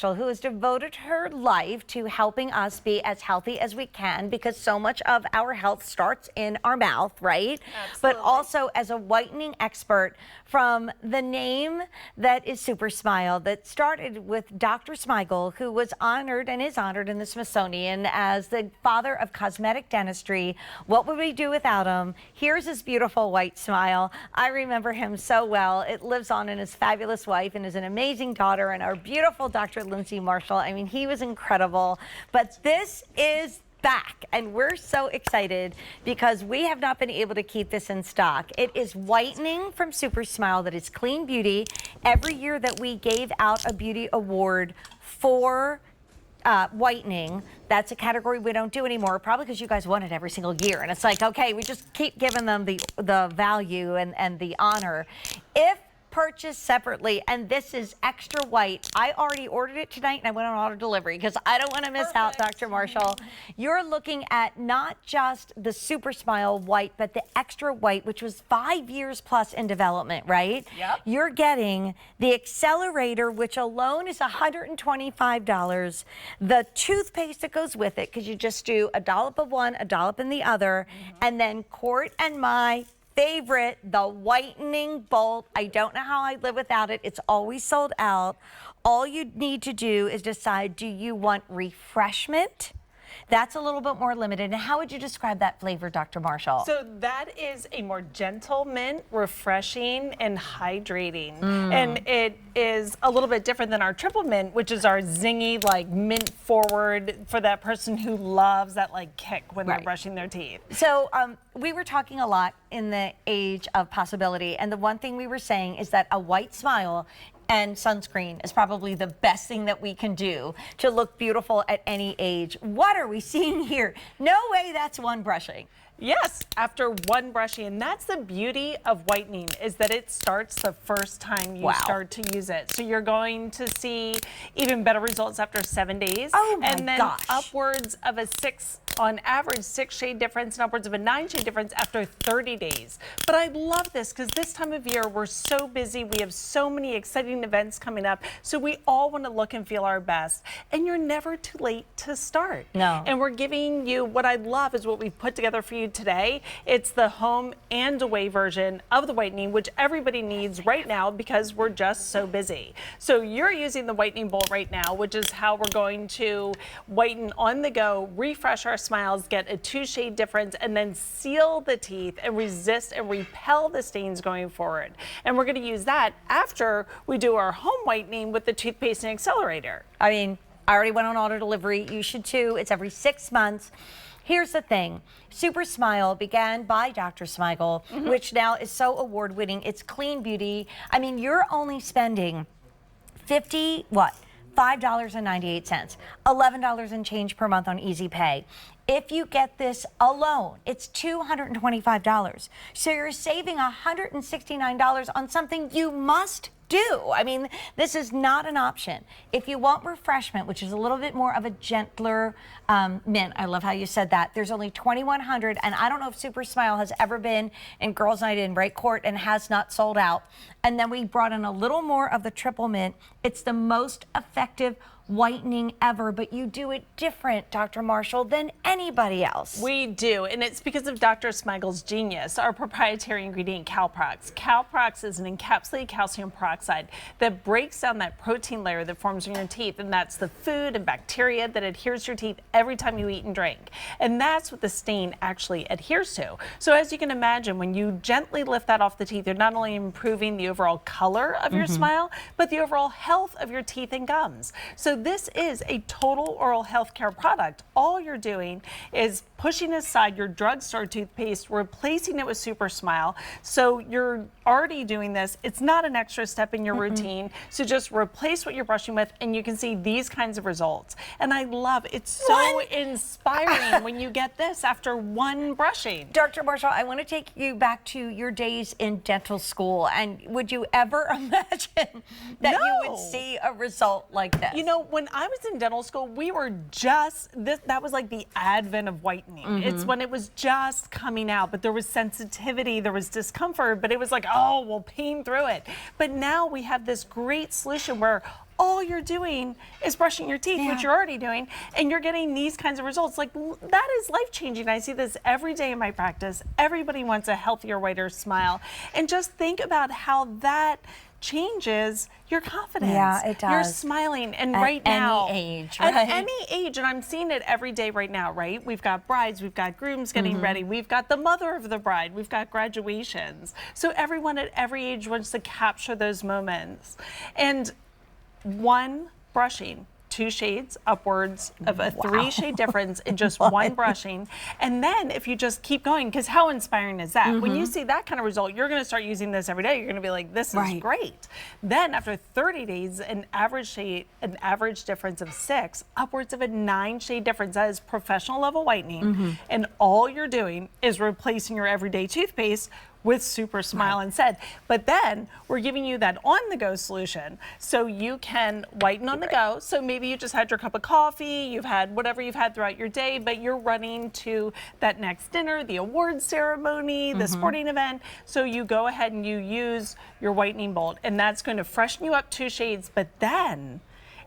Marshall, who has devoted her life to helping us be as healthy as we can, because so much of our health starts in our mouth, right? Absolutely. But also as a whitening expert, from the name that is Supersmile, that started with Dr. Smigel, who was honored and is honored in the Smithsonian as the father of cosmetic dentistry. What would we do without him? Here's his beautiful white smile. I remember him so well. It lives on in his fabulous wife and is an amazing daughter, and our beautiful Dr. Lindsay Marshall. I mean, he was incredible. But this is back, and we're so excited because we have not been able to keep this in stock. It is whitening from Supersmile that is clean beauty. Every year that we gave out a beauty award for whitening, that's a category we don't do anymore, probably because you guys won it every single year, and it's like, okay, we just keep giving them the value and the honor. If purchased separately, and this is Extra White. I already ordered it tonight and I went on auto delivery because I don't want to miss out, Dr. Marshall. You're looking at not just the Supersmile White, but the Extra White, which was 5 years plus in development, right? Yep. You're getting the Accelerator, which alone is $125. The toothpaste that goes with it, because you just do a dollop of one, a dollop in the other, and then Court and my favorite, the Whitening Bolt. I don't know how I live without it. It's always sold out. All you need to do is decide, do you want refreshment? That's a little bit more limited. And how would you describe that flavor, Dr. Marshall? So that is a more gentle mint, refreshing and hydrating. And it is a little bit different than our triple mint, which is our zingy, like mint forward for that person who loves that like kick when they're brushing their teeth. So we were talking a lot in the age of possibility. And the one thing we were saying is that a white smile and sunscreen is probably the best thing that we can do to look beautiful at any age. What are we seeing here? No way that's one brushing. Yes, after one brushing, and that's the beauty of whitening, is that it starts the first time you start to use it. So you're going to see even better results after 7 days. Oh my and then gosh. Upwards of a on average, 6 shade difference, and upwards of a 9 shade difference after 30 days. But I love this because this time of year, we're so busy. We have so many exciting events coming up. So we all want to look and feel our best. And you're never too late to start. No. And we're giving you, what I love is what we've put together for you today. It's the home and away version of the whitening, which everybody needs right now because we're just so busy. So you're using the Whitening Bolt right now, which is how we're going to whiten on the go, refresh our smiles, get a 2 shade difference, and then seal the teeth and resist and repel the stains going forward. And we're going to use that after we do our home whitening with the toothpaste and accelerator. I mean, I already went on auto delivery. You should too. It's every 6 months. Here's the thing. Supersmile began by Dr. Smigel, which now is so award-winning. It's clean beauty. I mean, you're only spending $5.98, $11 and change per month on Easy Pay. If you get this alone, it's $225. So you're saving $169 on something you must do. I mean, this is not an option. If you want refreshment, which is a little bit more of a gentler mint, I love how you said that, there's only 2,100, and I don't know if Supersmile has ever been in Girls Night in Right Court and has not sold out. And then we brought in a little more of the triple mint. It's the most effective whitening ever, but you do it different, Dr. Marshall, than anybody else. We do, and it's because of Dr. Smigel's genius, our proprietary ingredient, Calprox. Calprox is an encapsulated calcium peroxide that breaks down that protein layer that forms in your teeth, and that's the food and bacteria that adheres to your teeth every time you eat and drink. And that's what the stain actually adheres to. So as you can imagine, when you gently lift that off the teeth, you're not only improving the overall color of your smile, but the overall health of your teeth and gums. So this is a total oral health care product. All you're doing is pushing aside your drugstore toothpaste, replacing it with Supersmile. So you're already doing this. It's not an extra step in your routine. So just replace what you're brushing with, and you can see these kinds of results. And I love it's so inspiring when you get this after one brushing. Dr. Marshall, I want to take you back to your days in dental school. And would you ever imagine that you would see a result like this? You know, when I was in dental school, we were just, that was like the advent of whitening. It's when it was just coming out, but there was sensitivity, there was discomfort, but it was like, oh, we'll pain through it. But now we have this great solution where all you're doing is brushing your teeth, which you're already doing, and you're getting these kinds of results. Like, that is life-changing. I see this every day in my practice. Everybody wants a healthier, whiter smile. And just think about how that changes your confidence. Yeah, it does. You're smiling, and At right now, any age, right? at any age, and I'm seeing it every day right now, right? We've got brides, we've got grooms getting ready, we've got the mother of the bride, we've got graduations. So everyone at every age wants to capture those moments. And one brushing, 2 shades upwards of a 3-shade difference in just one brushing. And then if you just keep going, because how inspiring is that? When you see that kind of result, you're going to start using this every day. You're going to be like, this is great. Then after 30 days, an average difference of 6, upwards of a 9-shade difference. That is professional level whitening. And all you're doing is replacing your everyday toothpaste with Supersmile instead. But then we're giving you that on-the-go solution, so you can whiten on the go. So maybe you just had your cup of coffee, you've had whatever you've had throughout your day, but you're running to that next dinner, the awards ceremony, the sporting event. So you go ahead and you use your Whitening Bolt, and that's going to freshen you up 2 shades, but then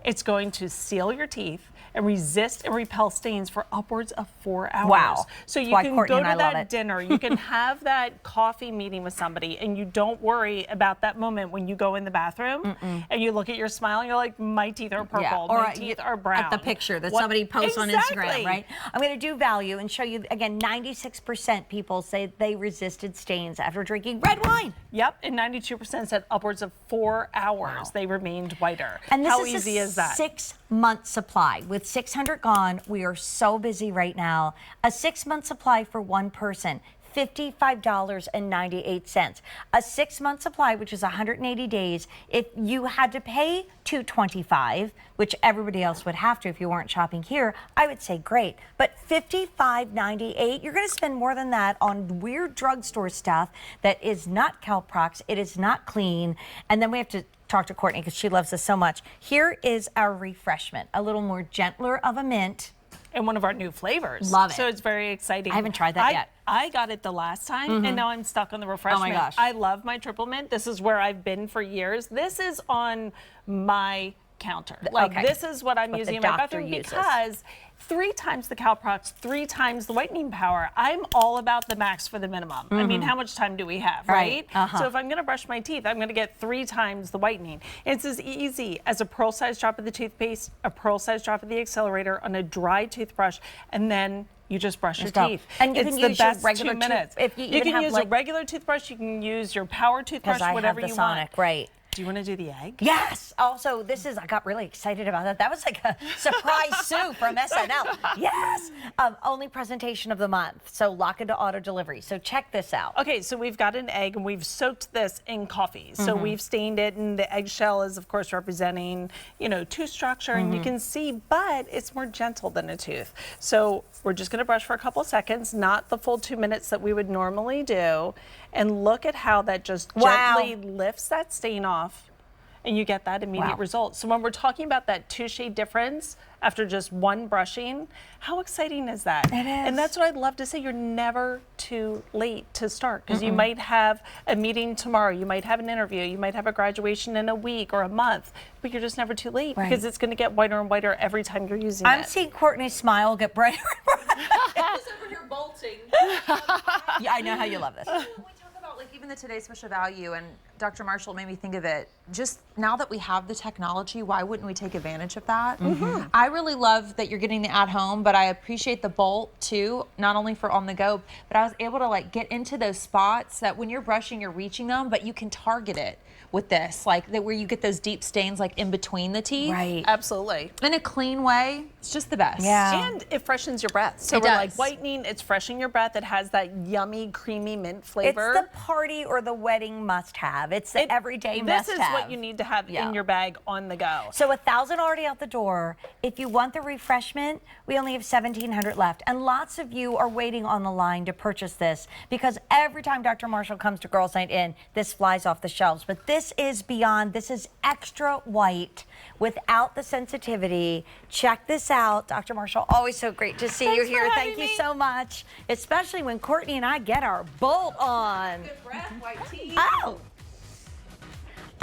it's going to seal your teeth and resist and repel stains for upwards of 4 hours. Wow. So you Why can Courtney go and to I love that it. dinner, you can have that coffee meeting with somebody, and you don't worry about that moment when you go in the bathroom and you look at your smile and you're like, my teeth are purple, Or my teeth are brown. At the picture that somebody posts on Instagram, Exactly. right? I'm going to do value and show you, again, 96% people say they resisted stains after drinking red wine. Yep, and 92% said upwards of 4 hours they remained whiter. And this How is easy a is that? 6-month supply. With 600 gone, we are so busy right now. A 6-month supply for one person, $55.98. A 6-month supply, which is 180 days. If you had to pay $225, which everybody else would have to if you weren't shopping here, I would say great. But $55.98, you're going to spend more than that on weird drugstore stuff that is not Calprox. It is not clean. And then we have to talk to Courtney because she loves this so much. Here is our refreshment, a little more gentler of a mint. And one of our new flavors. Love it. So it's very exciting. I haven't tried that yet. I got it the last time, and now I'm stuck on the refreshment. gosh. I love my triple mint. This is where I've been for years. This is on my counter. Like, this is what I'm using in my bathroom because 3 times the Calprox, 3 times the whitening power. I'm all about the max for the minimum. I mean, how much time do we have, right? So if I'm going to brush my teeth, I'm going to get 3 times the whitening. It's as easy as a pearl-sized drop of the toothpaste, a pearl-sized drop of the accelerator on a dry toothbrush, and then you just brush your teeth. And you it's can the use your best regular 2 minutes. If you You even can have use a regular toothbrush. You can use your power toothbrush, whatever the you Sonic, want. right? Do you want to do the egg? Yes. Also, I got really excited about that. That was like a surprise Sue from SNL. Yes. Only presentation of the month. So lock into auto delivery. So check this out. Okay, so we've got an egg and we've soaked this in coffee. So we've stained it, and the eggshell is of course representing, tooth structure, and you can see, but it's more gentle than a tooth. So we're just gonna brush for a couple seconds, not the full 2 minutes that we would normally do. And look at how that just gently lifts that stain off, and you get that immediate result. So when we're talking about that 2-shade difference after just one brushing, how exciting is that? It is. And that's what I'd love to say. You're never too late to start, because you might have a meeting tomorrow, you might have an interview, you might have a graduation in a week or a month, but you're just never too late because it's going to get whiter and whiter every time you're using it. I'm seeing Courtney's smile get brighter and brighter. over here bolting. Yeah, I know how you love this. When we talk about even the Today's Special Value, and Dr. Marshall made me think of it, just now that we have the technology, why wouldn't we take advantage of that? I really love that you're getting the at home, but I appreciate the Bolt too, not only for on the go, but I was able to get into those spots that when you're brushing, you're reaching them, but you can target it with this, where you get those deep stains in between the teeth. Right. Absolutely. In a clean way, it's just the best. Yeah. And it freshens your breath. So It we're does. whitening, it's freshening your breath. It has that yummy, creamy mint flavor. It's the party or the wedding must-have. It's the everyday must-have. This is what you need to have in your bag on the go. So 1,000 already out the door. If you want the refreshment, we only have 1,700 left. And lots of you are waiting on the line to purchase this because every time Dr. Marshall comes to Girls Night In, this flies off the shelves. But this is beyond. This is extra white without the sensitivity. Check this out. Dr. Marshall, always so great to see you here. Thank you so much. Especially when Courtney and I get our Bolt on. Good breath, white teeth. Oh.